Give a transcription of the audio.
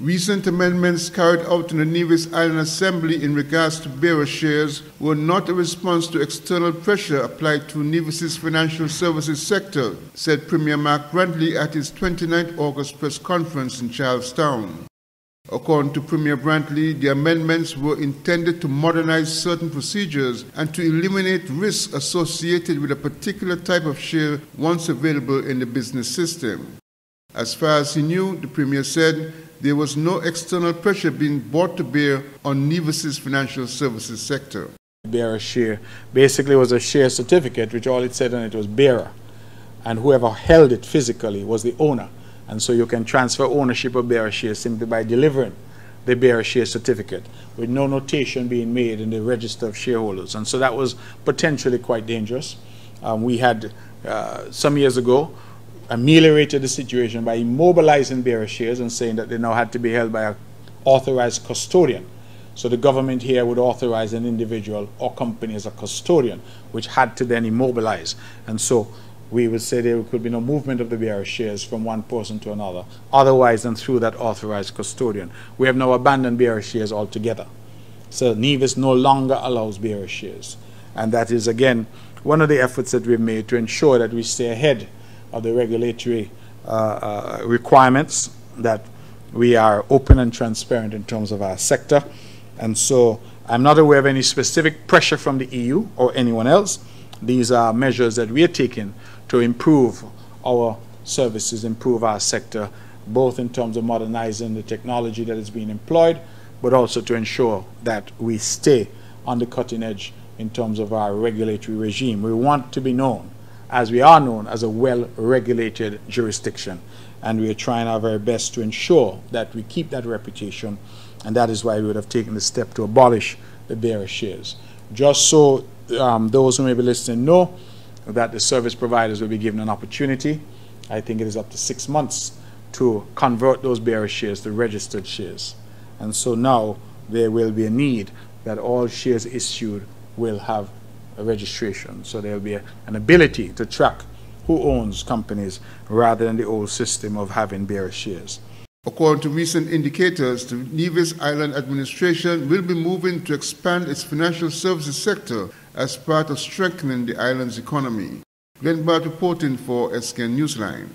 Recent amendments carried out in the Nevis Island Assembly in regards to bearer shares were not a response to external pressure applied to Nevis's Financial Services Sector, said Premier Mark Brantley at his 29th August press conference in Charlestown. According to Premier Brantley, the amendments were intended to modernize certain procedures and to eliminate risks associated with a particular type of share once available in the business system. As far as he knew, the Premier said, there was no external pressure being brought to bear on Nevis's financial services sector. Bearer share basically was a share certificate which all it said on it was bearer, and whoever held it physically was the owner. And so you can transfer ownership of bearer shares simply by delivering the bearer share certificate with no notation being made in the register of shareholders. And so that was potentially quite dangerous. We had some years ago ameliorated the situation by immobilizing bearer shares and saying that they now had to be held by an authorized custodian. So the government here would authorize an individual or company as a custodian, which had to then immobilize. And so we would say there could be no movement of the bearer shares from one person to another, otherwise than through that authorized custodian. We have now abandoned bearer shares altogether. So Nevis no longer allows bearer shares. And that is, again, one of the efforts that we've made to ensure that we stay ahead of the regulatory requirements, that we are open and transparent in terms of our sector. And so I'm not aware of any specific pressure from the EU or anyone else. These are measures that we are taking to improve our services, improve our sector, both in terms of modernizing the technology that is being employed, but also to ensure that we stay on the cutting edge in terms of our regulatory regime. We want to be known, as we are known, as a well-regulated jurisdiction, and we are trying our very best to ensure that we keep that reputation, and that is why we would have taken the step to abolish the bearer shares. Just so those who may be listening know that the service providers will be given an opportunity, I think it is up to 6 months, to convert those bearer shares to registered shares. And so now there will be a need that all shares issued will have a registration. So there will be an ability to track who owns companies rather than the old system of having bearer shares. According to recent indicators, the Nevis Island administration will be moving to expand its financial services sector as part of strengthening the island's economy. Glenn Bart reporting for SKN Newsline.